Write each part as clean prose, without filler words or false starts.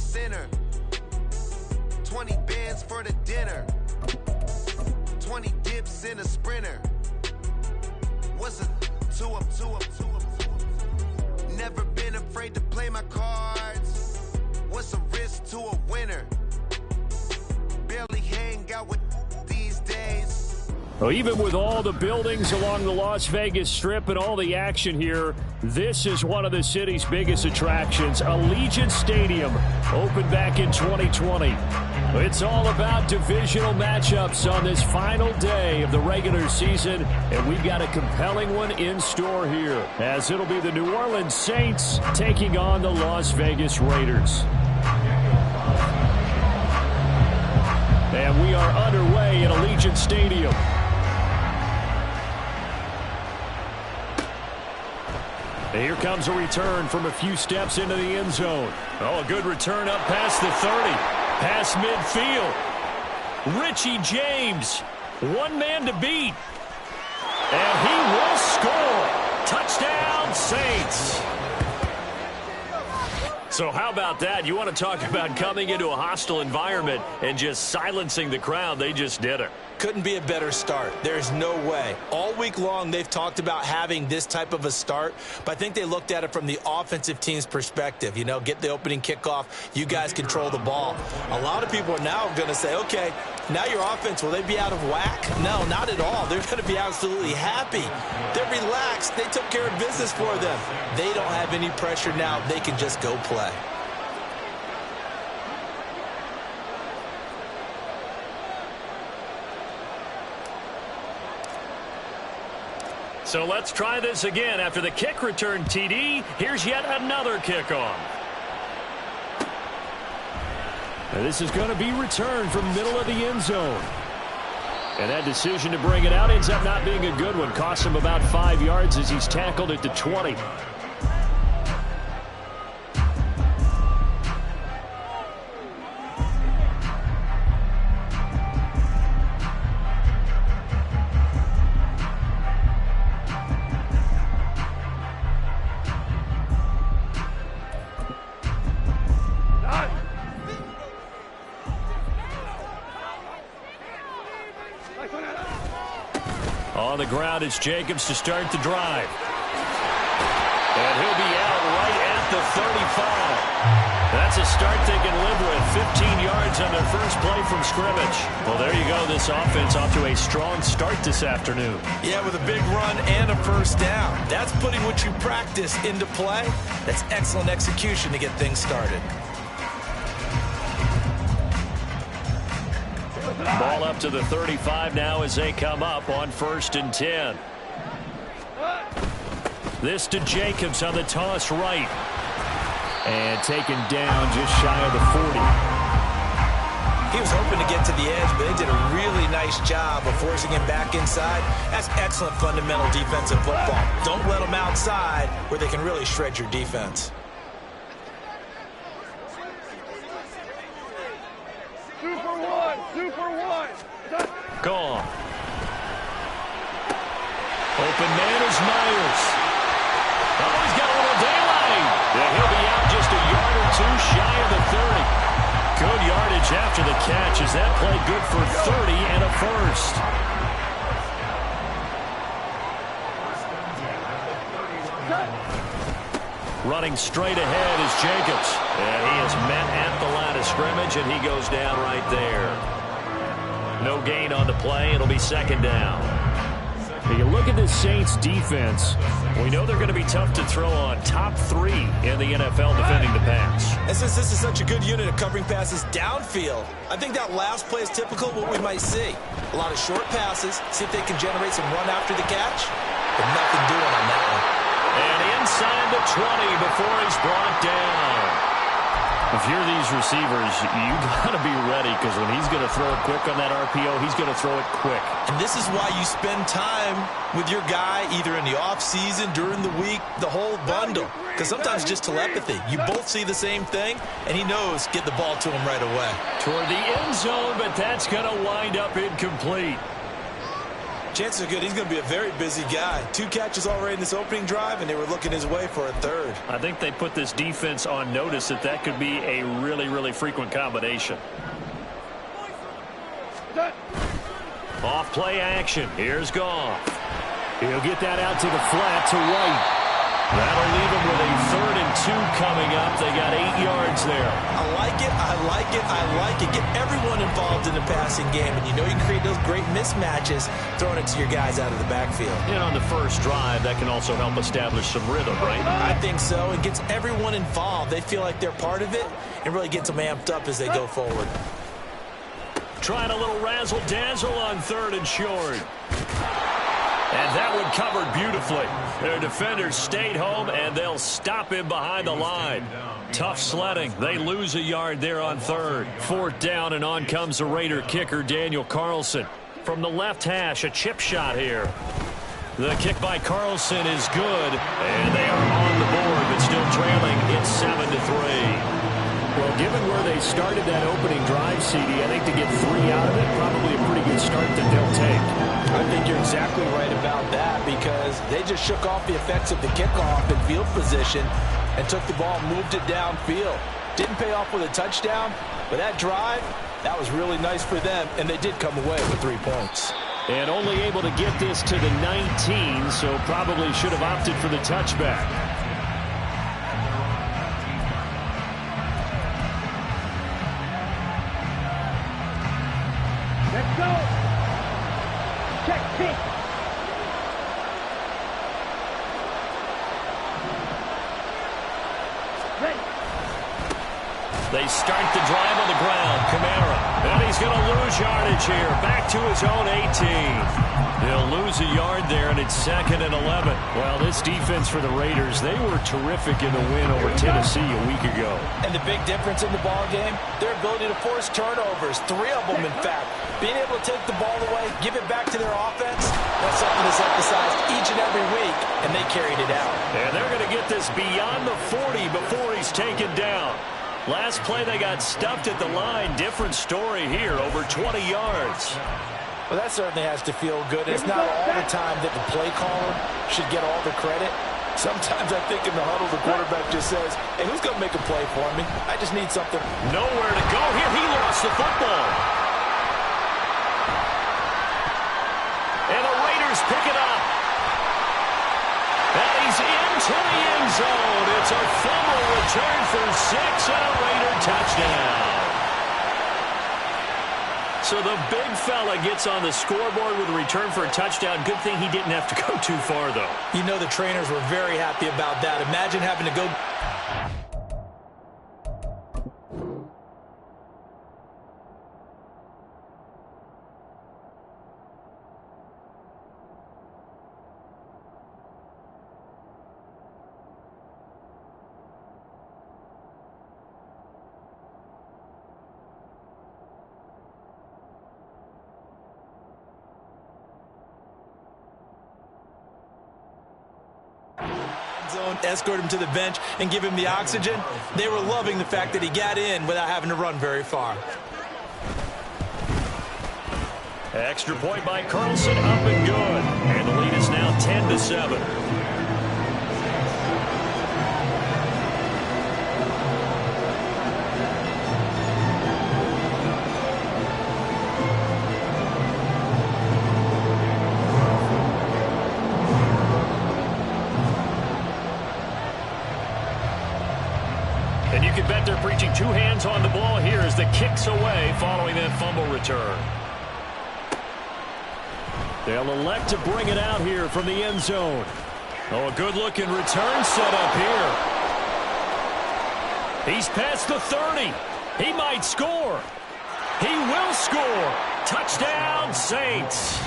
center. 20 bands for the dinner. 20 dips in a sprinter. What's a 2 up, 2 up, 2 up, 2 up? Never been afraid to play my cards. What's a risk to a winner? Barely hang out with these days. Well, even with all the buildings along the Las Vegas Strip and all the action here, this is one of the city's biggest attractions. Allegiant Stadium opened back in 2020. It's all about divisional matchups on this final day of the regular season, and we've got a compelling one in store here, as it'll be the New Orleans Saints taking on the Las Vegas Raiders. And we are underway at Allegiant Stadium. And here comes a return from a few steps into the end zone. Oh, a good return up past the 30. Past midfield. Richie James. One man to beat. And he will score. Touchdown, Saints. So how about that? You want to talk about coming into a hostile environment and just silencing the crowd. They just did it. Couldn't be a better start. There's no way. All week long, they've talked about having this type of a start, but I think they looked at it from the offensive team's perspective. You know, get the opening kickoff. You guys control the ball. A lot of people are now going to say, okay, now your offense, will they be out of whack? No, not at all. They're going to be absolutely happy. They're relaxed. They took care of business for them. They don't have any pressure now. They can just go play. So let's try this again. After the kick return TD, here's yet another kickoff. And this is going to be returned from middle of the end zone. And that decision to bring it out ends up not being a good one. Costs him about 5 yards as he's tackled at the 20. On the ground, it's Jacobs to start the drive. And he'll be out right at the 35. That's a start they can live with. 15 yards on their first play from scrimmage. Well, there you go. This offense off to a strong start this afternoon. Yeah, with a big run and a first down. That's putting what you practice into play. That's excellent execution to get things started. Ball up to the 35 now as they come up on 1st and 10. This to Jacobs on the toss right. And taken down just shy of the 40. He was hoping to get to the edge, but they did a really nice job of forcing him back inside. That's excellent fundamental defensive football. Don't let them outside where they can really shred your defense. Gone. Open man is Myers. Oh, he's got a little daylight. Yeah, he'll be out just a yard or two shy of the 30. Good yardage after the catch. Is that play good for 30 and a first? Running straight ahead is Jacobs. And he is met at the line of scrimmage, and he goes down right there. No gain on the play. It'll be 2nd down. Now you look at this Saints defense. We know they're going to be tough to throw on. Top 3 in the NFL defending the pass. And since this is such a good unit of covering passes downfield, I think that last play is typical of what we might see. A lot of short passes. See if they can generate some run after the catch. But nothing doing on that one. And inside the 20 before he's brought down. If you're these receivers, you got to be ready, because when he's going to throw it quick on that RPO, he's going to throw it quick. And this is why you spend time with your guy either in the offseason, during the week, the whole bundle. Because sometimes just telepathy. You both see the same thing, and he knows get the ball to him right away. Toward the end zone, but that's going to wind up incomplete. Chances are good he's going to be a very busy guy. 2 catches already in this opening drive, and they were looking his way for a third. I think they put this defense on notice that could be a really, really frequent combination. Off play action. Here's Goff. He'll get that out to the flat to White. That'll leave him with a 3rd and 2 coming up. They got 8 yards there. I like it, I like it, I like it. Get everyone involved in the passing game, and you know you can create those great mismatches throwing it to your guys out of the backfield. And on the first drive, that can also help establish some rhythm, right? I think so. It gets everyone involved. They feel like they're part of it and really gets them amped up as they go forward. Trying a little razzle-dazzle on 3rd and short. And that one covered beautifully. Their defenders stayed home, and they'll stop him behind the line. Tough sledding. They lose a yard there on 3rd. 4th down, and on comes the Raider kicker, Daniel Carlson. From the left hash, a chip shot here. The kick by Carlson is good, and they are on the board, but still trailing. It's 7-3. Well, given where they started that opening drive, CD, I think to get 3 out of it, probably a pretty good start that they'll take. I think you're exactly right about that because they just shook off the effects of the kickoff and field position and took the ball and moved it downfield. Didn't pay off with a touchdown, but that drive, that was really nice for them, and they did come away with 3 points. And only able to get this to the 19, so probably should have opted for the touchback. Let's go. Check, kick. Ready. They start the drive on the ground. Kamara. And he's going to lose yardage here. Back to his own 18. He'll lose a yard there, and it's 2nd and 11. Well, this defense for the Raiders, they were terrific in the win over Tennessee a week ago. And the big difference in the ball game, their ability to force turnovers, 3 of them, in fact. Being able to take the ball away, give it back to their offense, that's something that's emphasized each and every week, and they carried it out. And they're going to get this beyond the 40 before he's taken down. Last play, they got stuffed at the line. Different story here, over 20 yards. Well, that certainly has to feel good. It's not all the time that the play caller should get all the credit. Sometimes I think in the huddle, the quarterback just says, hey, who's going to make a play for me? I just need something. Nowhere to go here. He lost the football. And the Raiders pick it up. And he's into the end zone. It's a fumble return for 6 and a Raider touchdown. So the big fella gets on the scoreboard with a return for a touchdown. Good thing he didn't have to go too far, though. You know the trainers were very happy about that. Imagine having to go... zone, escort him to the bench, and give him the oxygen. They were loving the fact that he got in without having to run very far. Extra point by Carlson, up and good. And the lead is now 10-7. And you can bet they're preaching 2 hands on the ball here as the kick's away following that fumble return. They'll elect to bring it out here from the end zone. Oh, a good-looking return set up here. He's past the 30. He might score. He will score. Touchdown, Saints.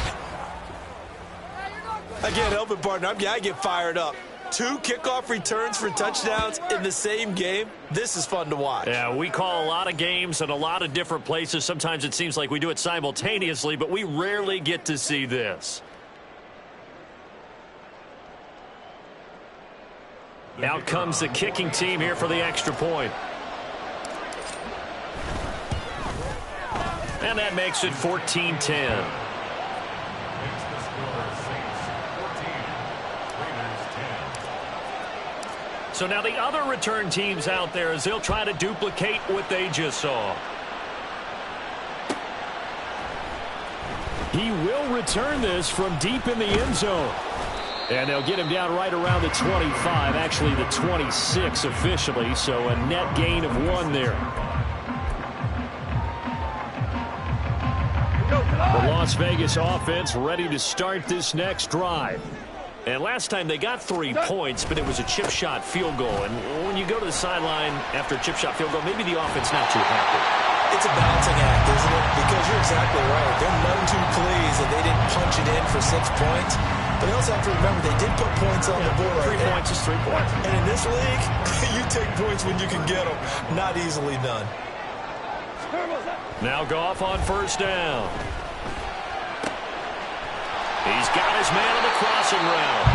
I can't help it, partner. I get fired up. 2 kickoff returns for touchdowns in the same game. This is fun to watch. Yeah, we call a lot of games in a lot of different places. Sometimes it seems like we do it simultaneously, but we rarely get to see this. Out comes the kicking team here for the extra point. And that makes it 14-10. So now the other return teams out there as they'll try to duplicate what they just saw. He will return this from deep in the end zone. And they'll get him down right around the 25, actually the 26 officially, so a net gain of 1 there. The Las Vegas offense ready to start this next drive. And last time they got 3 points, but it was a chip shot field goal. And when you go to the sideline after a chip shot field goal, maybe the offense not too happy. It's a balancing act, isn't it? Because you're exactly right. They're none too pleased that they didn't punch it in for 6 points. But they also have to remember they did put points on the board. 3 points is 3 points. And in this league, you take points when you can get them. Not easily done. Now Goff on first down. He's got his man on the crossing route.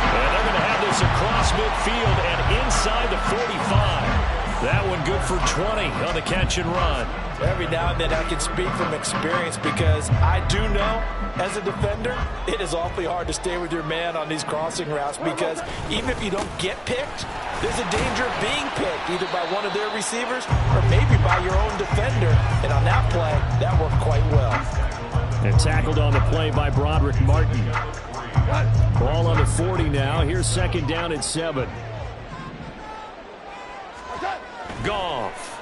And they're going to have this across midfield and inside the 45. That one good for 20 on the catch and run. Every now and then I can speak from experience because I do know, as a defender, it is awfully hard to stay with your man on these crossing routes because even if you don't get picked, there's a danger of being picked either by one of their receivers or maybe by your own defender. And on that play, that worked quite well. And tackled on the play by Broderick Martin. Ball on the 40 now. Here's second down and 7. Goff.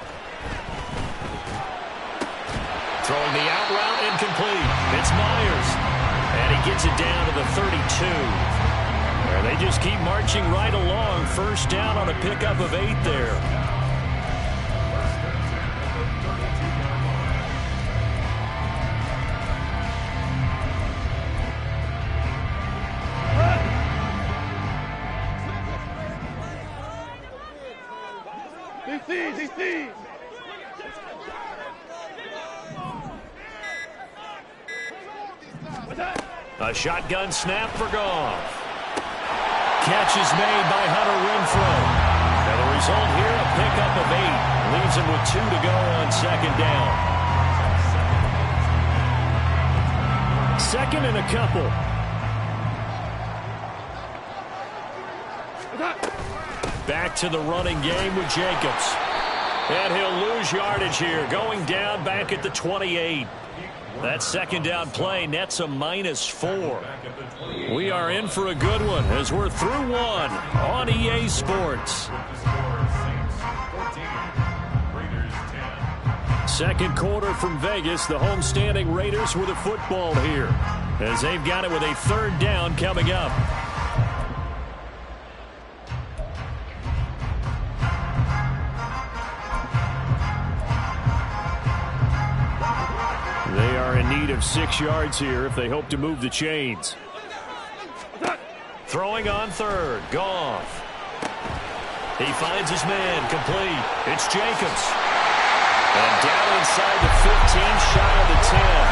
Throwing the out route incomplete. It's Myers. And he gets it down to the 32. And they just keep marching right along. First down on a pickup of 8 there. A shotgun snap for Goff. Catch is made by Hunter Renfrow. And the result here, a pickup of 8. Leaves him with 2 to go on second down. Second and a couple. Back to the running game with Jacobs. And he'll lose yardage here, going down back at the 28. That second down play nets a -4. We are in for a good one as we're through one on EA Sports. Second quarter from Vegas. The homestanding Raiders with the football here as they've got it with a third down coming up. They are in need of 6 yards here if they hope to move the chains. Throwing on third. Goff. He finds his man. Complete. It's Jacobs. And down inside the 15, shy of the 10.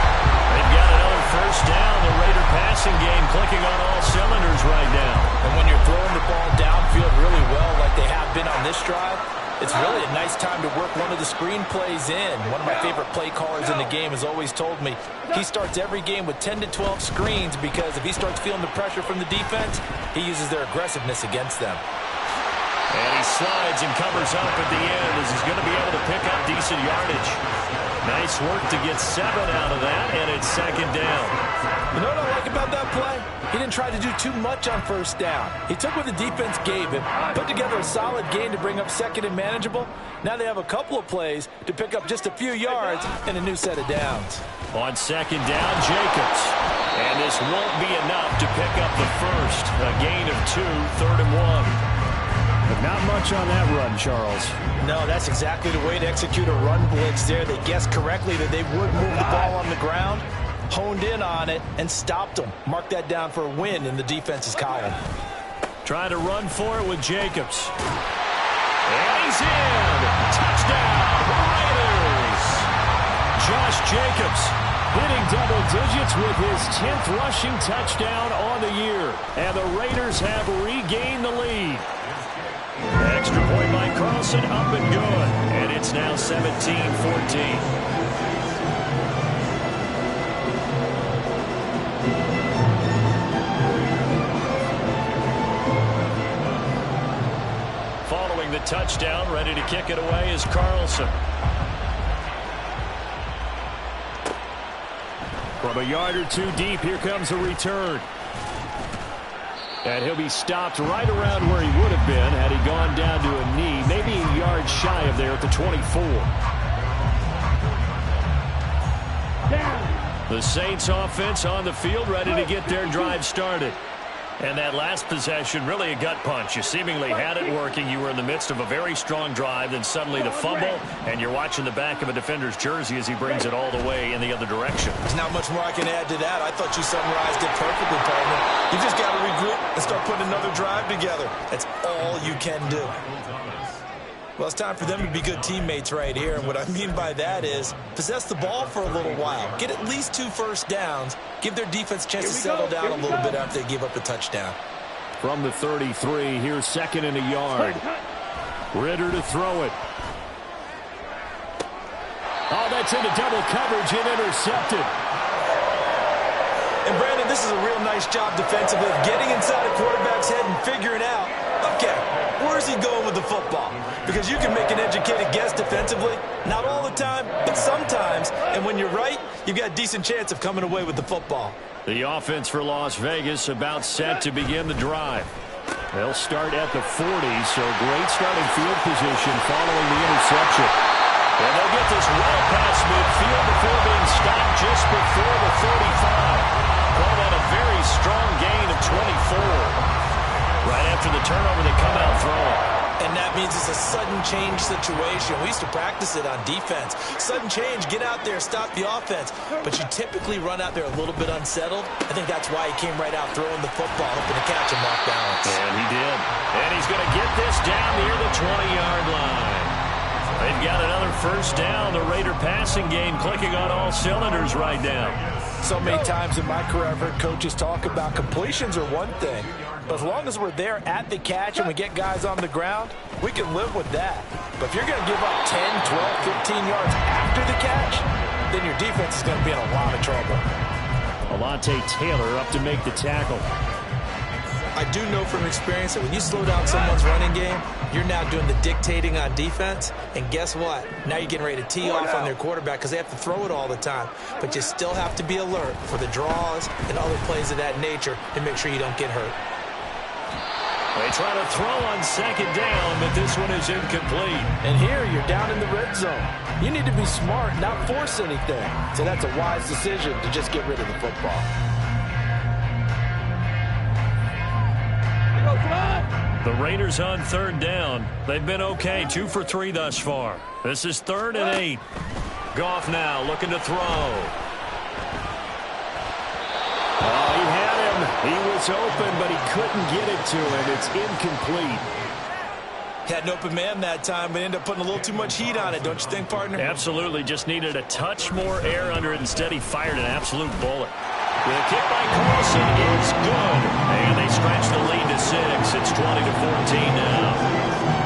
They've got another first down. The Raider passing game clicking on all cylinders right now. And when you're throwing the ball downfield really well like they have been on this drive, it's really a nice time to work one of the screen plays in. One of my favorite play callers in the game has always told me he starts every game with 10 to 12 screens because if he starts feeling the pressure from the defense, he uses their aggressiveness against them. And he slides and covers up at the end as he's going to be able to pick up decent yardage. Nice work to get 7 out of that, and it's second down. You know what I like about that play? He didn't try to do too much on first down. He took what the defense gave him, put together a solid gain to bring up second and manageable. Now they have a couple of plays to pick up just a few yards and a new set of downs. On second down, Jacobs. And this won't be enough to pick up the first. A gain of 2, third and 1. But not much on that run, Charles. No, that's exactly the way to execute a run blitz there. They guessed correctly that they would move the ball on the ground, honed in on it, and stopped them. Mark that down for a win in the defense's column. Trying to run for it with Jacobs. And he's in. Touchdown, Raiders. Josh Jacobs hitting double digits with his 10th rushing touchdown on the year. And the Raiders have regained the lead. Extra point by Carlson, up and good. And it's now 17-14. the touchdown. Ready to kick it away is Carlson. From a yard or two deep, here comes a return. And he'll be stopped right around where he would have been had he gone down to a knee, maybe a yard shy of there at the 24. The Saints offense on the field, ready to get their drive started. And that last possession, really a gut punch. You seemingly had it working. You were in the midst of a very strong drive, then suddenly the fumble, and you're watching the back of a defender's jersey as he brings it all the way in the other direction. There's not much more I can add to that. I thought you summarized it perfectly, partner. You just got to regroup and start putting another drive together. That's all you can do. Well, it's time for them to be good teammates right here, and what I mean by that is possess the ball for a little while. Get at least 2 first downs. Give their defense a chance to settle down a little bit after they give up a touchdown. From the 33, here's 2nd and a yard. Ritter to throw it. Oh, that's into double coverage and intercepted. And, Brandon, this is a real nice job defensively of getting inside a quarterback's head and figuring out, okay, where's he going with the football? Because you can make an educated guess defensively. Not all the time, but sometimes. And when you're right, you've got a decent chance of coming away with the football. The offense for Las Vegas about set to begin the drive. They'll start at the 40, so great starting field position following the interception. And they'll get this well past midfield before being stopped just before the 35. Call that a very strong gain of 24. Right after the turnover, they come out throwing. And that means it's a sudden change situation. We used to practice it on defense. Sudden change, get out there, stop the offense. But you typically run out there a little bit unsettled. I think that's why he came right out throwing the football, hoping to catch him off balance. And he did. And he's going to get this down near the 20-yard line. They've got another first down. The Raider passing game clicking on all cylinders right now. So many times in my career I've heard coaches talk about completions are one thing. But as long as we're there at the catch and we get guys on the ground, we can live with that. But if you're going to give up 10, 12, 15 yards after the catch, then your defense is going to be in a lot of trouble. Alontae Taylor up to make the tackle. I do know from experience that when you slow down someone's running game, you're now doing the dictating on defense. And guess what? Now you're getting ready to tee off on their quarterback because they have to throw it all the time. But you still have to be alert for the draws and other plays of that nature to make sure you don't get hurt. They try to throw on 2nd down, but this one is incomplete. And here you're down in the red zone. You need to be smart, not force anything. So that's a wise decision to just get rid of the football. The Raiders on 3rd down. They've been okay, 2 for 3 thus far. This is 3rd and 8. Goff now looking to throw. Oh, he had him. He was open, but he couldn't get it to him. It's incomplete. Had an open man that time, but ended up putting a little too much heat on it, don't you think, partner? Absolutely. Just needed a touch more air under it. Instead, he fired an absolute bullet. The kick by Carlson is good. And they stretch the lead to 6. It's 20-14 now.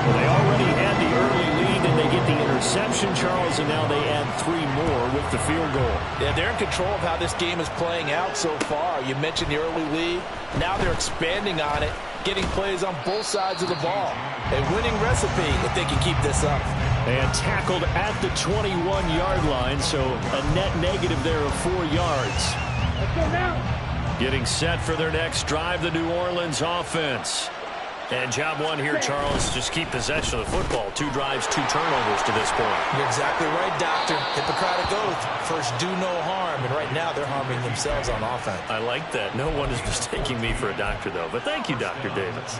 Well, they already had the early lead, and they get the interception, Charles, and now they add 3 more with the field goal. Yeah, they're in control of how this game is playing out so far. You mentioned the early lead. Now they're expanding on it, getting plays on both sides of the ball. A winning recipe if they can keep this up. And tackled at the 21-yard line, so a net negative there of 4 yards. Let's go now. Getting set for their next drive, the New Orleans offense. And job one here, Charles, just keep possession of the football. 2 drives, 2 turnovers to this point. You're exactly right, Doctor. Hippocratic oath. First, do no harm. And right now, they're harming themselves on offense. I like that. No one is mistaking me for a doctor, though. But thank you, Dr. Davis.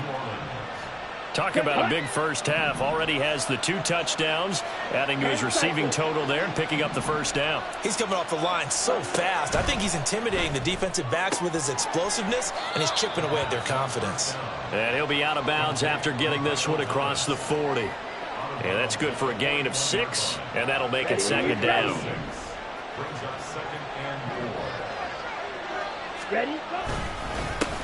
Talk about a big first half. Already has the 2 touchdowns, adding to his receiving total there and picking up the first down. He's coming off the line so fast. I think he's intimidating the defensive backs with his explosiveness, and he's chipping away at their confidence. And he'll be out of bounds after getting this one across the 40. And that's good for a gain of 6, and that'll make it 2nd down. Ready?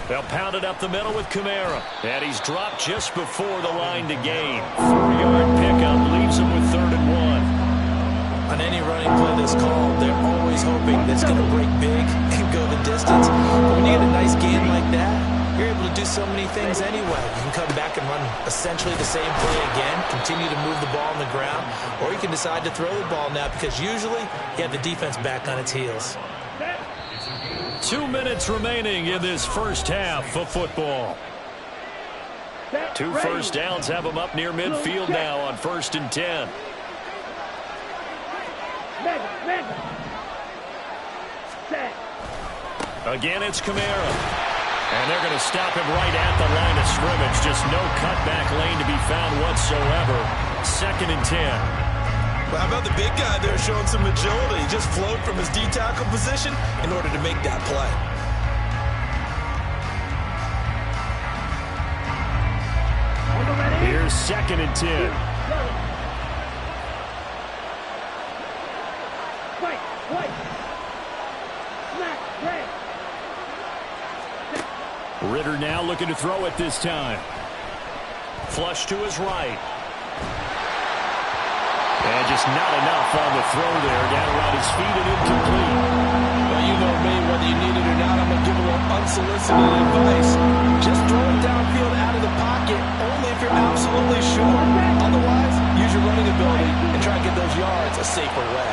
They'll pound it up the middle with Kamara. And he's dropped just before the line to gain. 4-yard pickup leaves him with 3rd and 1. On any running play that's called, they're always hoping that it's going to break big and go the distance. But when you get a nice gain like that, you're able to do so many things anyway. You can come back and run essentially the same play again, continue to move the ball on the ground, or you can decide to throw the ball now because usually you have the defense back on its heels. 2 minutes remaining in this first half of football. 2 first downs have them up near midfield now on 1st and 10. Again, it's Kamara. And they're going to stop him right at the line of scrimmage. Just no cutback lane to be found whatsoever. 2nd and 10. Well, how about the big guy there showing some agility? He just flowed from his D-tackle position in order to make that play. Here's 2nd and 10. Ritter now looking to throw it this time. Flush to his right. And just not enough on the throw there. Got around his feet and incomplete. Well, you know me, whether you need it or not, I'm going to give a little unsolicited advice. Just throw it downfield out of the pocket, only if you're absolutely sure. Otherwise, use your running ability and try to get those yards a safer way.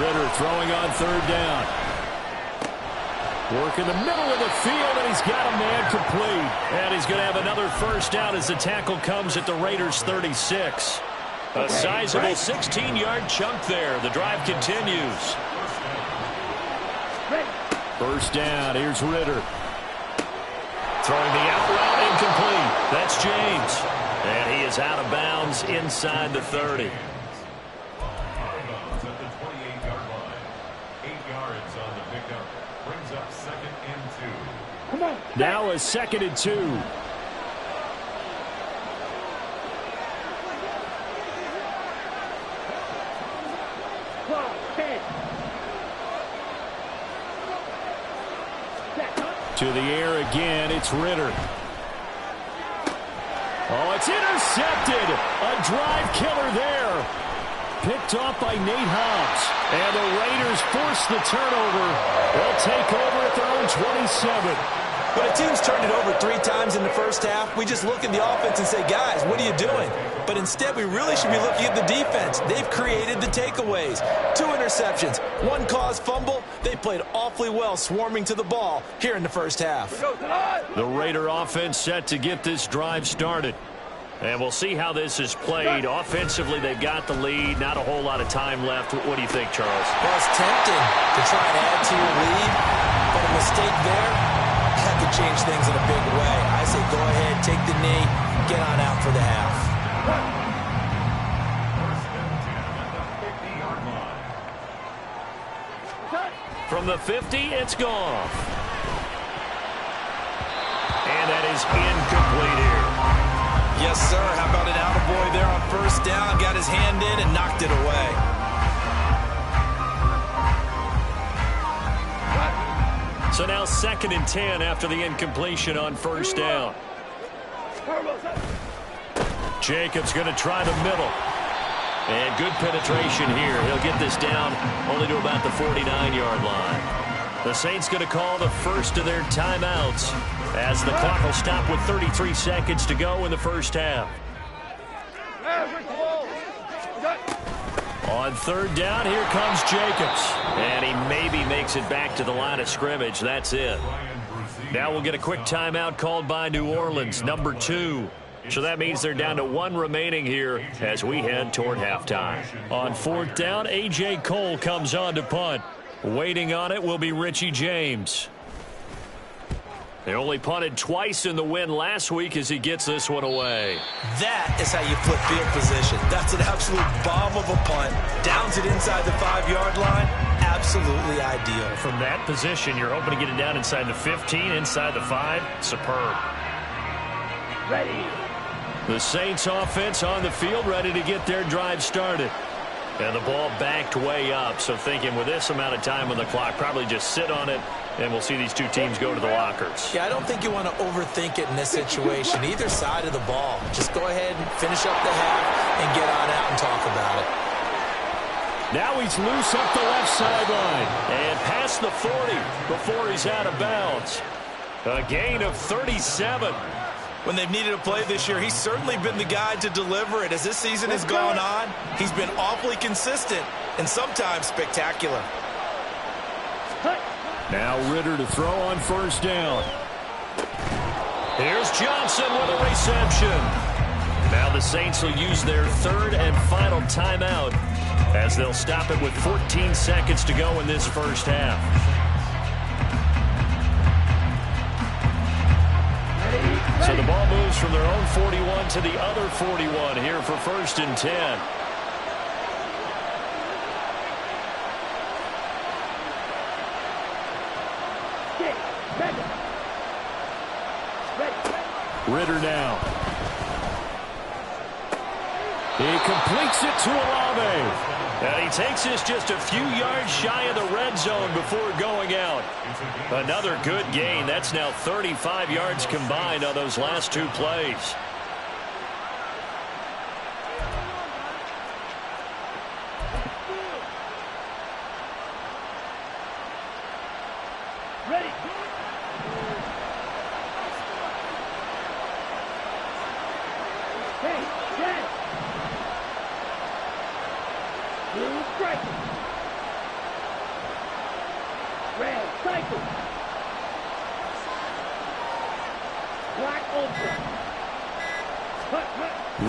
Ritter throwing on 3rd down. Work in the middle of the field, and he's got a man complete. And he's going to have another first down as the tackle comes at the Raiders' 36. A sizable 16-yard chunk there. The drive continues. First down, here's Ritter. Throwing the out route, incomplete. That's James. And he is out of bounds inside the 30. Now a 2nd and 2. To the air again, it's Ritter. Oh, it's intercepted. A drive killer there. Picked off by Nate Hobbs. And the Raiders force the turnover. They'll take over at their own 27. When a team's turned it over 3 times in the first half, we just look at the offense and say, guys, what are you doing? But instead, we really should be looking at the defense. They've created the takeaways. 2 interceptions, 1 caused fumble. They played awfully well swarming to the ball here in the first half. The Raider offense set to get this drive started. And we'll see how this is played. Offensively, they've got the lead. Not a whole lot of time left. What do you think, Charles? Well, it's tempting to try and add to your lead, but a mistake there, that could change things in a big way. I say go ahead, take the knee, get on out for the half. From the 50, it's gone. And that is incomplete here. Yes, sir. How about an attaboy there on first down? Got his hand in and knocked it away. So now 2nd and 10 after the incompletion on first down. Jacobs going to try the middle. And good penetration here. He'll get this down only to about the 49-yard line. The Saints going to call the first of their timeouts as the clock will stop with 33 seconds to go in the first half. On 3rd down, here comes Jacobs. And he maybe makes it back to the line of scrimmage. That's it. Now we'll get a quick timeout called by New Orleans, number 2. So that means they're down to 1 remaining here as we head toward halftime. On 4th down, A.J. Cole comes on to punt. Waiting on it will be Richie James. They only punted twice in the win last week as he gets this one away. That is how you flip field position. That's an absolute bomb of a punt. Downs it inside the 5-yard line. Absolutely ideal. From that position, you're hoping to get it down inside the 15, inside the 5. Superb. Ready. The Saints offense on the field, ready to get their drive started. And the ball backed way up, so thinking with this amount of time on the clock, probably just sit on it, and we'll see these 2 teams go to the lockers. Yeah, I don't think you want to overthink it in this situation, either side of the ball. Just go ahead and finish up the half and get on out and talk about it. Now he's loose up the left sideline. And past the 40 before he's out of bounds. A gain of 37. When they've needed a play this year, he's certainly been the guy to deliver it. As this season has gone on, he's been awfully consistent and sometimes spectacular. Now Ritter to throw on first down. Here's Johnson with a reception. Now the Saints will use their third and final timeout as they'll stop it with 14 seconds to go in this first half. So the ball moves from their own 41 to the other 41 here for 1st and 10. Ritter now. He completes it to Olave. And he takes this just a few yards shy of the red zone before going out. Another good gain. That's now 35 yards combined on those last two plays. Ready. Hey, Red. Blue striker. Red cycle. Black ultra.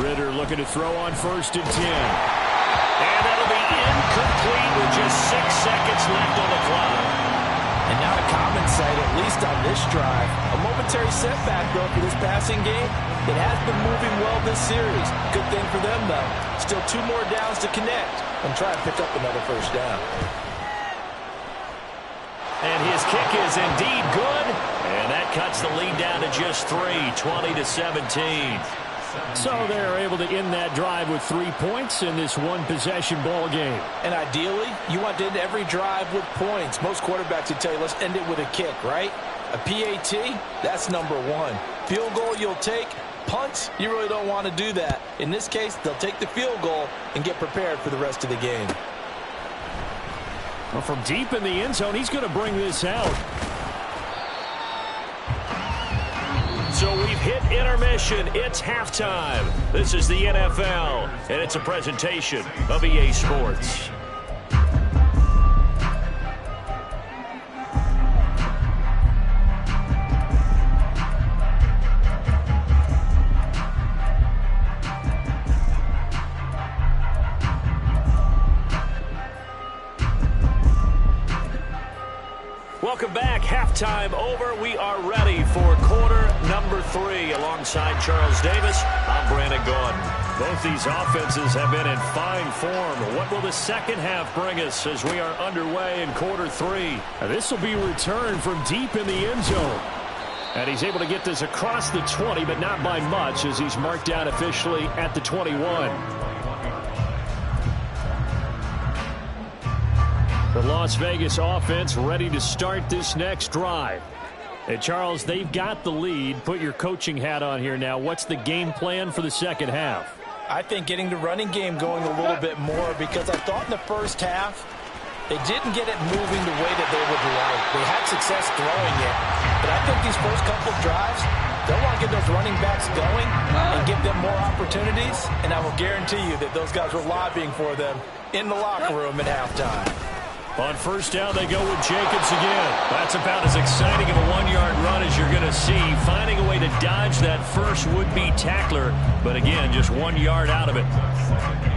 Ritter looking to throw on 1st and 10. And that'll be incomplete with just 6 seconds left on the clock. And not a common sight, at least on this drive. A momentary setback, though, for this passing game. It has been moving well this series. Good thing for them, though. Still 2 more downs to connect and try to pick up another first down. And his kick is indeed good. And that cuts the lead down to just 3, 20-17. So they're able to end that drive with 3 points in this one-possession ball game. And ideally, you want to end every drive with points. Most quarterbacks would tell you, let's end it with a kick, right? A PAT, that's number 1. Field goal you'll take. Punts, you really don't want to do that. In this case, they'll take the field goal and get prepared for the rest of the game. Well, from deep in the end zone, he's going to bring this out. So we've hit intermission. It's halftime. This is the NFL, and it's a presentation of EA Sports. Welcome back. Halftime over. We are ready for quarter number 3. Alongside Charles Davis, I'm Brandon Gordon. Both these offenses have been in fine form. What will the second half bring us as we are underway in quarter 3? This will be returned from deep in the end zone. And he's able to get this across the 20, but not by much, as he's marked down officially at the 21. The Las Vegas offense ready to start this next drive. Hey, Charles, they've got the lead. Put your coaching hat on here now. What's the game plan for the second half? I think getting the running game going a little bit more, because I thought in the first half they didn't get it moving the way that they would like. They had success throwing it. But I think these first couple of drives, they'll want to get those running backs going and give them more opportunities. And I will guarantee you that those guys were lobbying for them in the locker room at halftime. On first down, they go with Jacobs again. That's about as exciting of a 1-yard run as you're going to see. Finding a way to dodge that first would-be tackler. But again, just 1 yard out of it.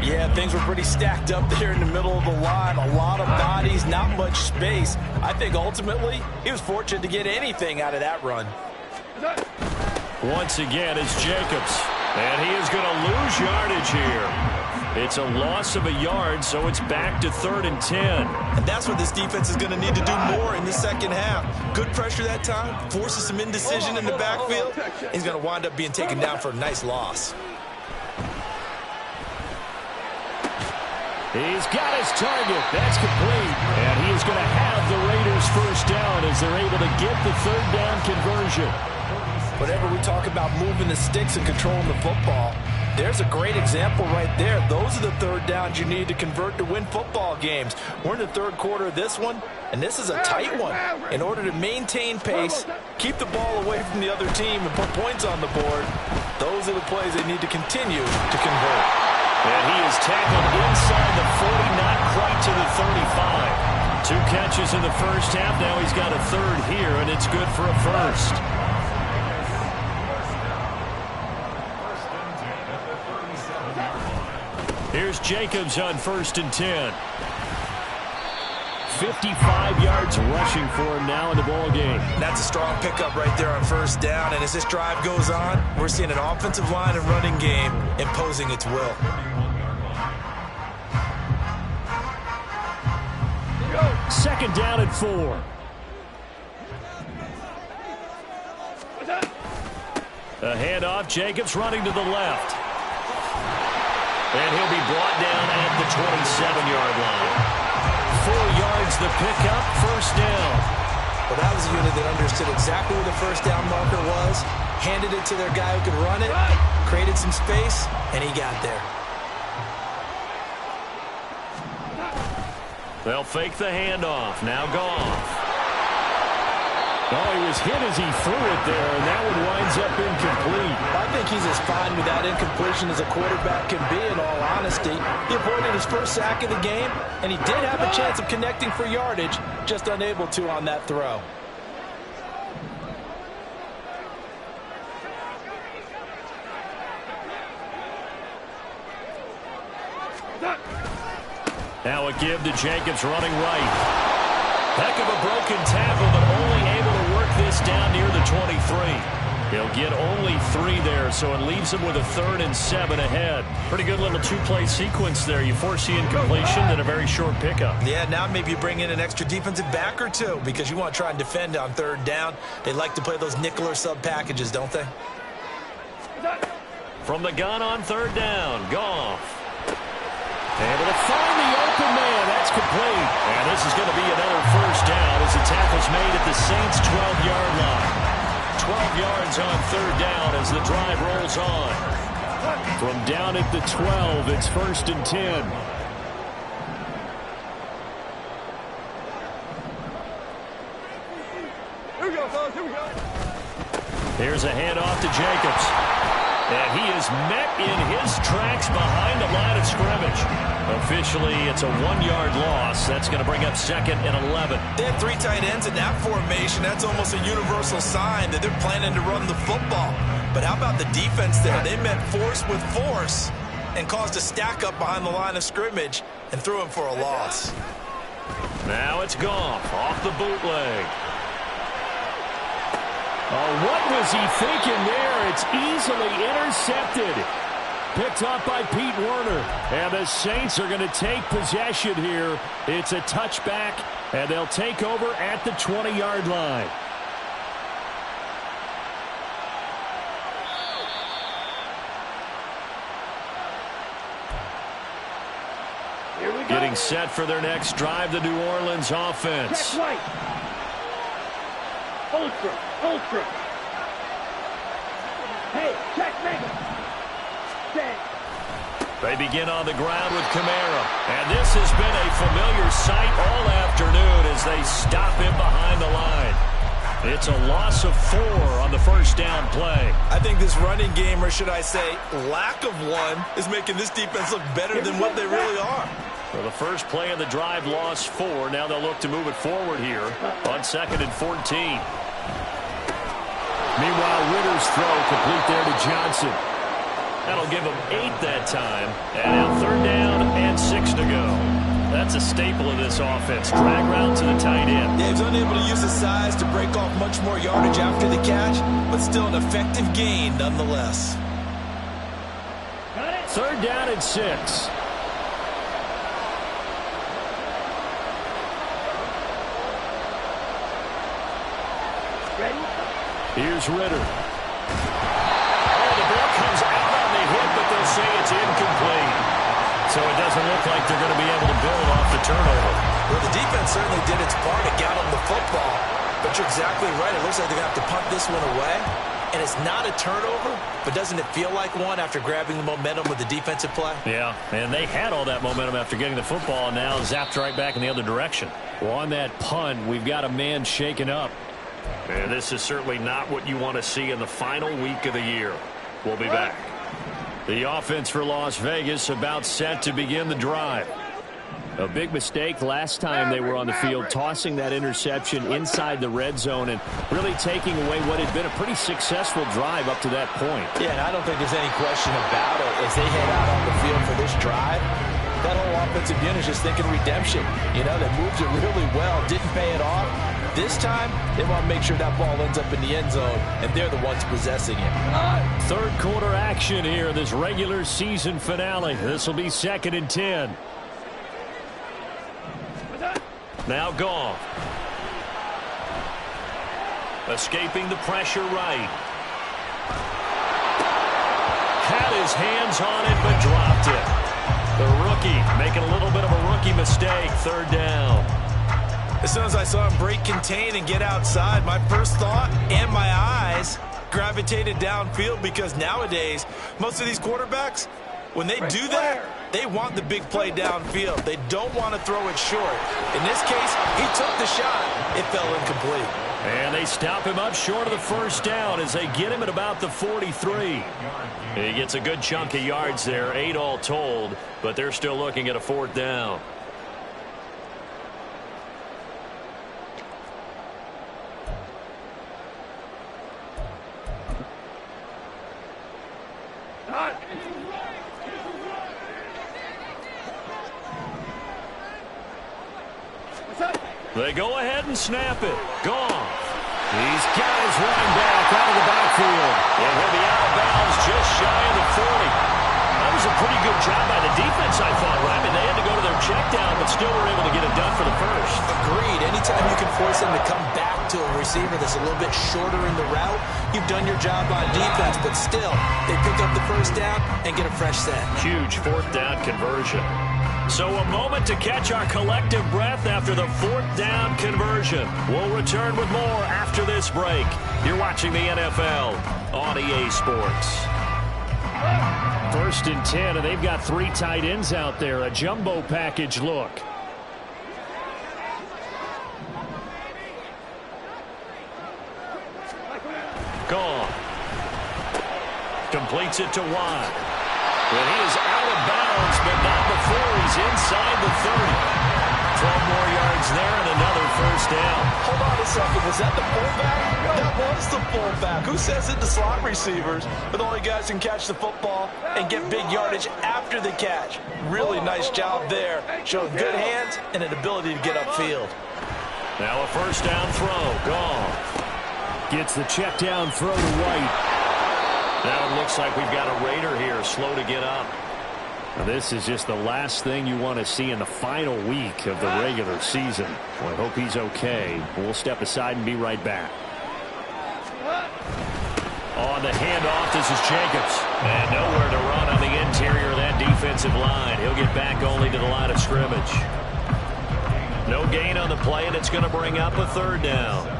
Yeah, things were pretty stacked up there in the middle of the line. A lot of bodies, not much space. I think ultimately he was fortunate to get anything out of that run. Once again, it's Jacobs. And he is going to lose yardage here. It's a loss of a yard, so it's back to 3rd and 10. And that's what this defense is going to need to do more in the second half. Good pressure that time, forces some indecision in the backfield. He's going to wind up being taken down for a nice loss. He's got his target. That's complete. And he is going to have the Raiders first down as they're able to get the 3rd down conversion. Whenever we talk about moving the sticks and controlling the football, There's a great example right there. Those are the third downs you need to convert to win football games. We're in the third quarter of this one, and this is a tight one. In order to maintain pace, keep the ball away from the other team, and put points on the board, those are the plays they need to continue to convert. And he is tackled inside the 40, not quite to the 35. 2 catches in the first half. Now he's got a third here, and it's good for a first. Here's Jacobs on 1st and 10. 55 yards rushing for him now in the ball game. That's a strong pickup right there on 1st down. And as this drive goes on, we're seeing an offensive line and running game imposing its will. Second down and 4. A handoff. Jacobs running to the left. And he'll be brought down at the 27-yard line. 4 yards the pickup, 1st down. Well, that was a unit that understood exactly where the 1st down marker was, handed it to their guy who could run it, created some space, and he got there. They'll fake the handoff. Now Goff. Oh, he was hit as he threw it there, and that one winds up incomplete. I think he's as fine with that incompletion as a quarterback can be, in all honesty. He avoided his first sack of the game, and he did have a chance of connecting for yardage, just unable to on that throw. Now a give to Jacobs running right. Heck of a broken tackle, but only able to work this down near the 23. He'll get only 3 there, so it leaves him with a 3rd and 7 ahead. Pretty good little 2-play sequence there. You force the incompletion, then a very short pickup. Yeah, now maybe you bring in an extra defensive back or 2 because you want to try and defend on 3rd down. They like to play those nickel or sub packages, don't they? From the gun on 3rd down, Goff. Able to find the open man. That's complete. And this is going to be another 1st down as the tackle's made at the Saints' 12-yard line. 12 yards on 3rd down as the drive rolls on. From down at the 12, it's 1st and 10. Here we go, fellas. Here we go. Here's a handoff to Jacobs. And he is met in his tracks behind the line of scrimmage. Officially, it's a 1-yard loss. That's going to bring up 2nd and 11. They have 3 tight ends in that formation. That's almost a universal sign that they're planning to run the football. But how about the defense there? They met force with force and caused a stack up behind the line of scrimmage and threw him for a loss. Now it's Goff off the bootleg. Oh, what was he thinking there? It's easily intercepted. Picked up by Pete Werner. And the Saints are going to take possession here. It's a touchback, and they'll take over at the 20-yard line. Here we go. Getting set for their next drive, the New Orleans offense. Check right. Ultra. Ultra. Hey, check mega. Set. They begin on the ground with Kamara. And this has been a familiar sight all afternoon as they stop him behind the line. It's a loss of 4 on the 1st down play. I think this running game, or should I say lack of one, is making this defense look better than what they really are. For the first play of the drive, lost 4. Now they'll look to move it forward here on 2nd and 14. Meanwhile, Ritter's throw complete there to Johnson. That'll give him 8 that time. And now 3rd down and 6 to go. That's a staple of this offense. Drag route to the tight end. Yeah, he's unable to use his size to break off much more yardage after the catch, but still an effective gain nonetheless. Got it. 3rd down and 6. Ready? Here's Ritter. Oh, the ball comes out on the hit, but they'll say it's incomplete. So it doesn't look like they're going to be able to build off the turnover. Well, the defense certainly did its part to get them the football. But you're exactly right. It looks like they're going to have to punt this one away. and it's not a turnover, but doesn't it feel like one after grabbing the momentum with the defensive play? Yeah, and they had all that momentum after getting the football, and now zapped right back in the other direction. Well, on that punt, we've got a man shaken up. And this is certainly not what you want to see in the final week of the year. We'll be back. The offense for Las Vegas about set to begin the drive. A big mistake last time they were on the field, tossing that interception inside the red zone and really taking away what had been a pretty successful drive up to that point. Yeah, and I don't think there's any question about it. As they head out on the field for this drive, that whole offensive unit is just thinking redemption. You know, they moved it really well, didn't pay it off. This time, they want to make sure that ball ends up in the end zone, and they're the ones possessing it. Third quarter action here, this regular season finale. This will be 2nd and 10. Now Goff. Escaping the pressure right. Had his hands on it, but dropped it. The rookie making a little bit of a rookie mistake. 3rd down. As soon as I saw him break contain and get outside, my first thought and my eyes gravitated downfield, because nowadays, most of these quarterbacks, when they do that, they want the big play downfield. They don't want to throw it short. In this case, he took the shot. It fell incomplete. And they stop him up short of the 1st down as they get him at about the 43. He gets a good chunk of yards there, 8 all told, but they're still looking at a 4th down. They go ahead and snap it. Gone. These guys running back out of the backfield. And he'll be out of bounds just shy of the 40. That was a pretty good job by the defense, I thought, right? I mean, they had to go to their check down, but still were able to get it done for the first. Agreed. Anytime you can force them to come back to a receiver that's a little bit shorter in the route, you've done your job on defense, but still, they pick up the 1st down and get a fresh set. Huge 4th down conversion. So a moment to catch our collective breath after the 4th down conversion. We'll return with more after this break. You're watching the NFL on EA Sports. 1st and 10, and they've got 3 tight ends out there. A jumbo package look. Gone. Completes it to Watt. And he is out of bounds, but not before he's inside the 30. 12 more yards there and another 1st down. Hold on a second. Was that the fullback? That was the fullback. Who says it to slot receivers? But the only guys who can catch the football and get big yardage after the catch. Really nice job there. Showing good hands and an ability to get upfield. Now a 1st down throw. Gone. Gets the check down throw to White. Now it looks like we've got a Raider here, slow to get up. Now this is just the last thing you want to see in the final week of the regular season. Well, I hope he's okay. We'll step aside and be right back. On the handoff, this is Jacobs. And nowhere to run on the interior of that defensive line. He'll get back only to the line of scrimmage. No gain on the play, and it's going to bring up a 3rd down.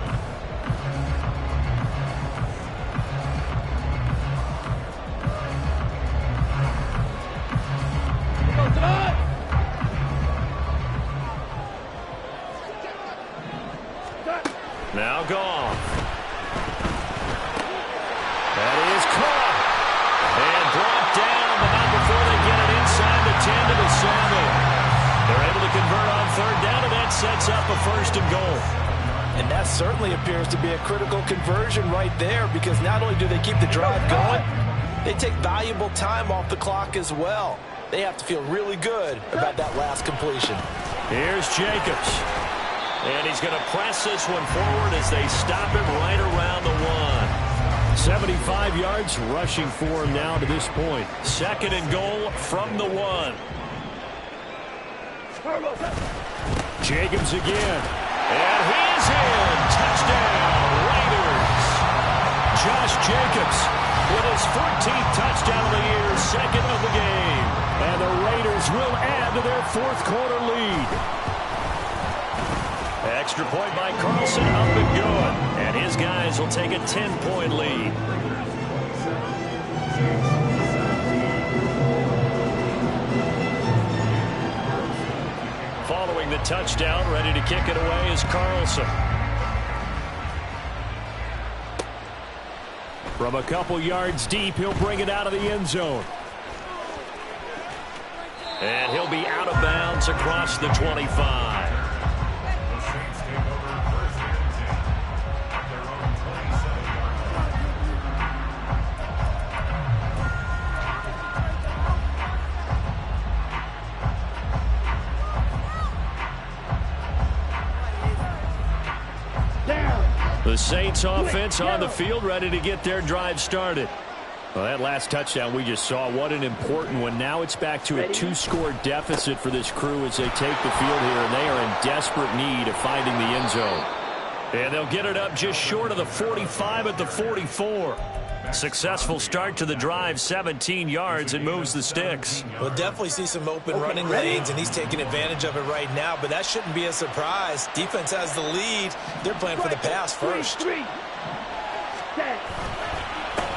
Now Goff. That is caught. And brought down, but not before they get it inside the 10 to the 7. They're able to convert on 3rd down, and that sets up a 1st and goal. And that certainly appears to be a critical conversion right there, because not only do they keep the drive going, they take valuable time off the clock as well. They have to feel really good about that last completion. Here's Jacobs. And he's going to press this one forward as they stop him right around the 1. 75 yards rushing for him now to this point. 2nd and goal from the 1. Jacobs again. And he's in. Touchdown, Raiders. Josh Jacobs with his 14th touchdown of the year, 2nd of the game. And the Raiders will add to their 4th quarter lead. Extra point by Carlson, up and good. And his guys will take a 10-point lead. Following the touchdown, ready to kick it away is Carlson. From a couple yards deep, he'll bring it out of the end zone. And he'll be out of bounds across the 25. The Saints offense on the field, ready to get their drive started. Well, that last touchdown we just saw, what an important one. Now it's back to a 2-score deficit for this crew as they take the field here, and they are in desperate need of finding the end zone. And they'll get it up just short of the 45 at the 44. Successful start to the drive, 17 yards, and moves the sticks. We'll definitely see some open running lanes, and he's taking advantage of it right now, but that shouldn't be a surprise. Defense has the lead. They're playing for the pass first.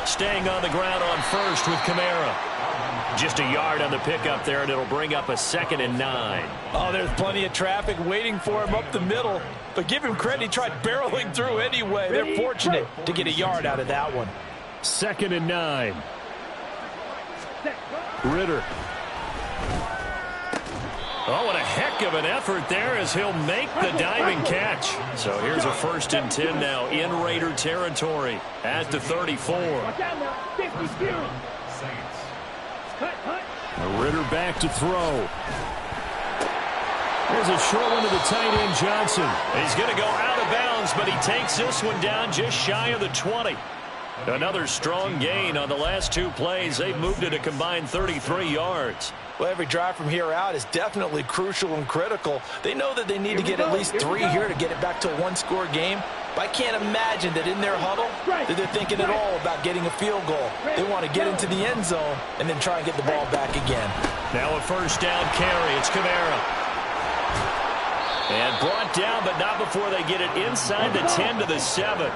Staying on the ground on first with Kamara. Just a yard on the pickup there, and it'll bring up a 2nd and 9. Oh, there's plenty of traffic waiting for him up the middle. But give him credit, he tried barreling through anyway. They're fortunate to get a yard out of that one. 2nd and 9. Ritter. Oh, what a heck of an effort there as he'll make the diving catch. So here's a 1st and 10 now in Raider territory at the 34. Ritter back to throw. There's a short one to the tight end, Johnson. He's going to go out of bounds, but he takes this one down just shy of the 20. Another strong gain on the last 2 plays. They've moved it a combined 33 yards. Well, every drive from here out is definitely crucial and critical. They know that they need to get at least 3 here to get it back to a 1-score game. But I can't imagine that in their huddle that they're thinking at all about getting a field goal. They want to get into the end zone and then try and get the ball back again. Now a 1st down carry. It's Kamara. And brought down, but not before they get it inside the 10 to the 7.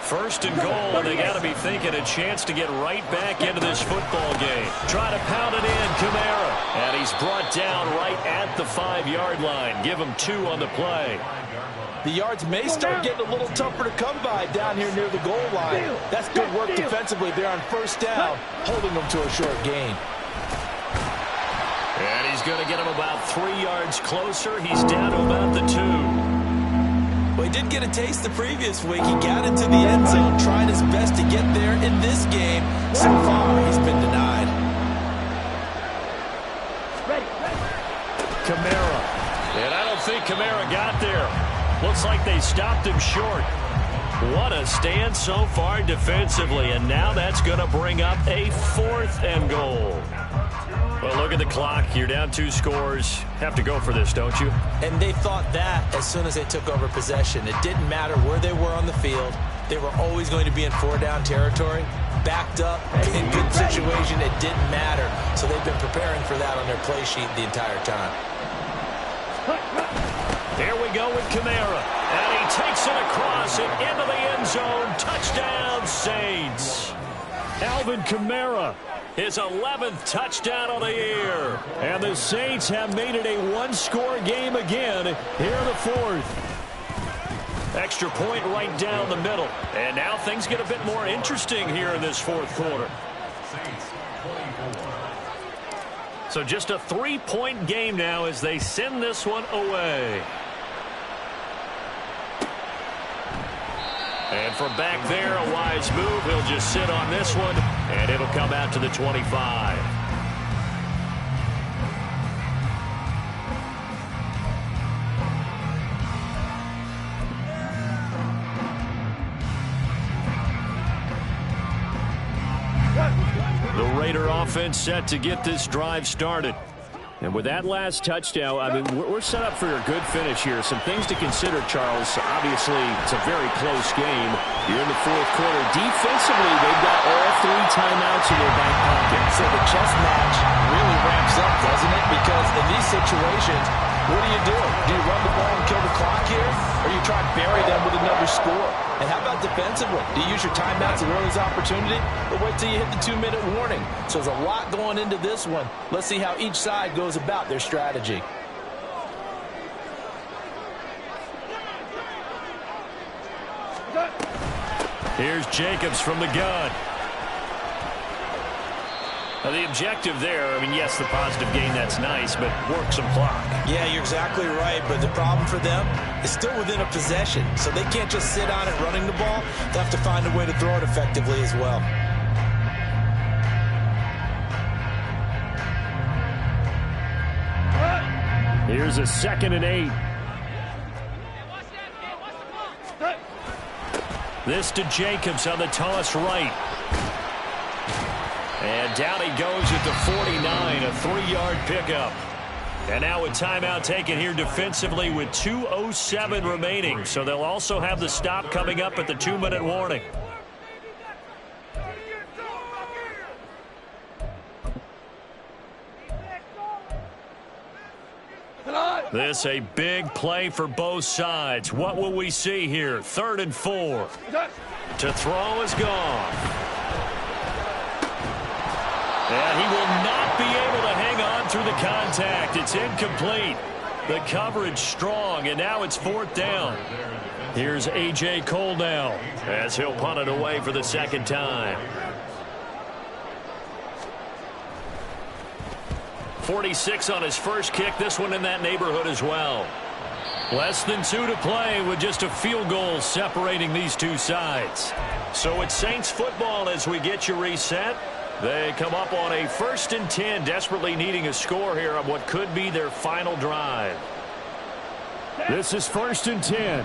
1st and goal, and they got to be thinking a chance to get right back into this football game. Try to pound it in, Kamara. And he's brought down right at the 5-yard line. Give him 2 on the play. The yards may start getting a little tougher to come by down here near the goal line. That's good work defensively there on 1st down, holding them to a short gain. And he's going to get him about 3 yards closer. He's down to about the 2. Well, he did get a taste the previous week. He got into the end zone, trying his best to get there in this game. So far, he's been denied. Kamara. And I don't think Kamara got there. Looks like they stopped him short. What a stand so far defensively. And now that's going to bring up a 4th and goal. Well, look at the clock. You're down 2 scores. Have to go for this, don't you? And they thought that as soon as they took over possession. It didn't matter where they were on the field. They were always going to be in 4-down territory. Backed up, in good situation, it didn't matter. So they've been preparing for that on their play sheet the entire time. Here we go with Kamara. And he takes it across and into the end zone. Touchdown, Saints. Alvin Kamara. His 11th touchdown of the year. And the Saints have made it a 1-score game again here in the 4th. Extra point right down the middle. And now things get a bit more interesting here in this 4th quarter. So just a 3-point game now as they send this one away. And from back there, a wise move. He'll just sit on this one, and it'll come out to the 25. The Raider offense set to get this drive started. And with that last touchdown, I mean, we're set up for a good finish here. Some things to consider, Charles. Obviously, it's a very close game. You're in the 4th quarter. Defensively, they've got all 3 timeouts in their back pocket. So the chess match really ramps up, doesn't it? Because in these situations, What do? Do you run the ball and kill the clock here? Or you try and bury them with another score? And how about defensively? Do you use your timeouts as early as opportunity? Or wait till you hit the 2-minute warning? So there's a lot going into this one. Let's see how each side goes about their strategy. Here's Jacobs from the gun. Now the objective there, I mean, yes, the positive gain, that's nice, but work some clock. Yeah, you're exactly right, but the problem for them is still within a possession, so they can't just sit on it running the ball. They have to find a way to throw it effectively as well. Here's a 2nd and 8. This to Jacobs on the toss right. And down he goes at the 49, a 3-yard pickup. And now a timeout taken here defensively with 2:07 remaining. So they'll also have the stop coming up at the 2-minute warning. This a big play for both sides. What will we see here? 3rd and 4. To throw is gone. And he will not be able to hang on through the contact. It's incomplete. The coverage strong, and now it's 4th down. Here's A.J. Cole now as he'll punt it away for the 2nd time. 46 on his first kick. This one in that neighborhood as well. Less than 2 to play with just a field goal separating these two sides. So it's Saints football as we get you reset. They come up on a 1st and 10, desperately needing a score here on what could be their final drive. This is 1st and 10.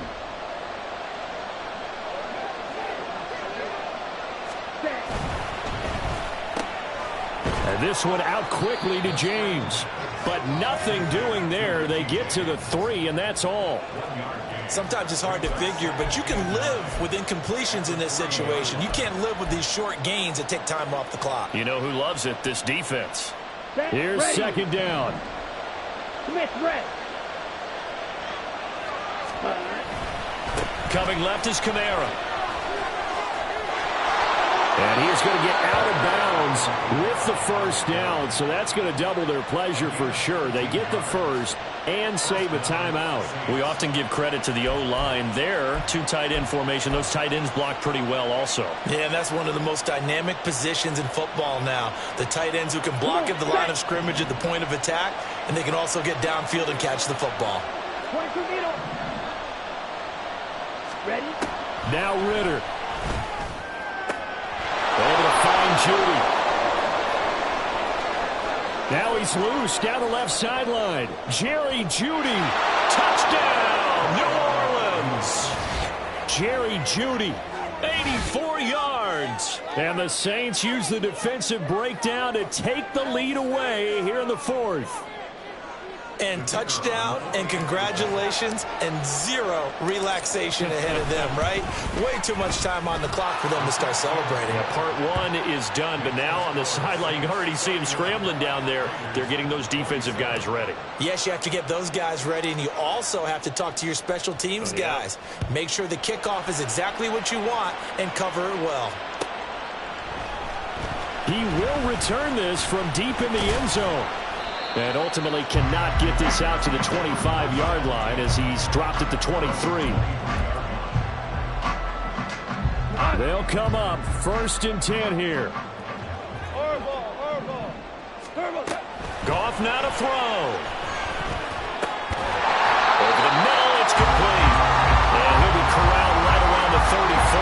And this one out quickly to James. But nothing doing there. They get to the 3, and that's all. Sometimes it's hard to figure, but you can live with incompletions in this situation. You can't live with these short gains that take time off the clock. You know who loves it? This defense. Here's 2nd down. Smith red. Coming left is Kamara. And he is going to get out of bounds with the 1st down, so that's going to double their pleasure for sure. They get the 1st and save a timeout. We often give credit to the O-line there. 2 tight end formation. Those tight ends block pretty well also. Yeah, and that's one of the most dynamic positions in football now. The tight ends who can block at the line of scrimmage at the point of attack, and they can also get downfield and catch the football. 22 meter. Ready? Now Ritter. Able to find Judy. Now he's loose down the left sideline. Jerry Jeudy. Touchdown, New Orleans. Jerry Jeudy, 84 yards. And the Saints use the defensive breakdown to take the lead away here in the 4th. And touchdown, and congratulations, and 0 relaxation ahead of them, right? Way too much time on the clock for them to start celebrating. Yeah, part 1 is done, but now on the sideline, you can already see him scrambling down there. They're getting those defensive guys ready. Yes, you have to get those guys ready, and you also have to talk to your special teams guys. Make sure the kickoff is exactly what you want and cover it well. He will return this from deep in the end zone. And ultimately cannot get this out to the 25-yard line as he's dropped at the 23. They'll come up 1st and 10 here. Goff now to throw. Over the middle, it's complete. And he'll be corralled right around the 34.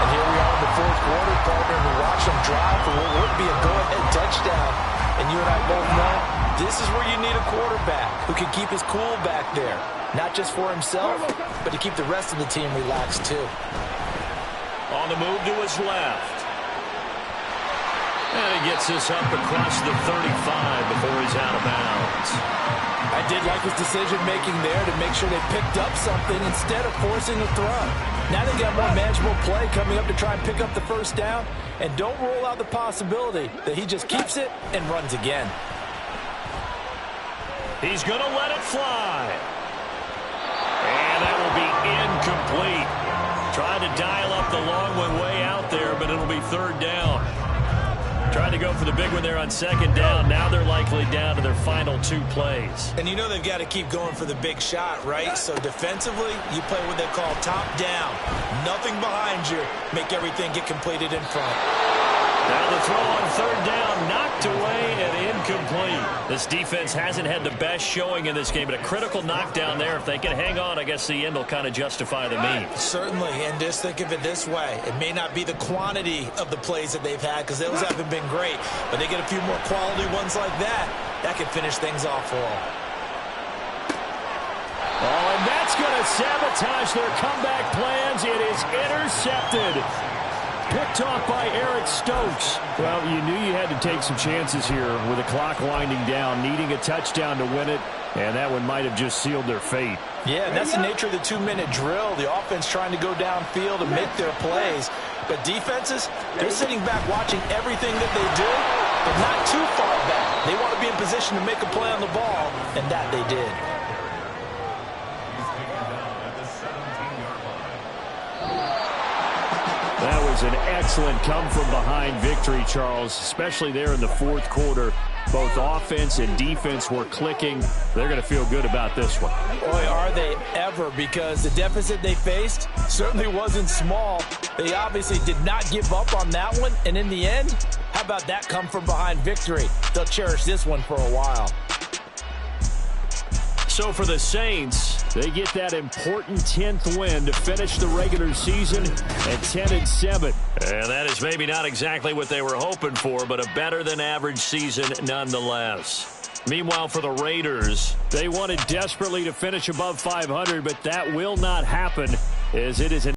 And here we are in the 4th quarter, partner, and we watch them drive for what would be a go-ahead touchdown. And you and I both know this is where you need a quarterback who can keep his cool back there. Not just for himself, but to keep the rest of the team relaxed too. On the move to his left. And he gets this up across the 35 before he's out of bounds. I did like his decision-making there to make sure they picked up something instead of forcing a throw. Now they got more manageable play coming up to try and pick up the 1st down. And don't rule out the possibility that he just keeps it and runs again. He's going to let it fly. And that will be incomplete. Trying to dial up the long one way out there, but it'll be third down. Trying to go for the big one there on second down. Now they're likely down to their final 2 plays. And you know they've got to keep going for the big shot, right? So defensively, you play what they call top down. Nothing behind you. Make everything get completed in front. Now the throw on third down, knocked away and incomplete. This defense hasn't had the best showing in this game, but a critical knockdown there. If they can hang on, I guess the end will kind of justify the means. Certainly, and just think of it this way. It may not be the quantity of the plays that they've had because those haven't been great, but they get a few more quality ones like that. That can finish things off for them. Oh, and that's going to sabotage their comeback plans. It is intercepted. Picked off by Eric Stokes. Well, you knew you had to take some chances here with the clock winding down, needing a touchdown to win it, and that one might have just sealed their fate. Yeah, and that's the nature of the 2-minute drill. The offense trying to go downfield and make their plays. But defenses, they're sitting back watching everything that they do, but not too far back. They want to be in position to make a play on the ball, and that they did. That was an excellent come-from-behind victory, Charles, especially there in the fourth quarter. Both offense and defense were clicking. They're going to feel good about this one. Boy, are they ever, because the deficit they faced certainly wasn't small. They obviously did not give up on that one, and in the end, how about that come-from-behind victory? They'll cherish this one for a while. So for the Saints, they get that important 10th win to finish the regular season at 10-7. And that is maybe not exactly what they were hoping for, but a better-than-average season nonetheless. Meanwhile, for the Raiders, they wanted desperately to finish above 500, but that will not happen as it is an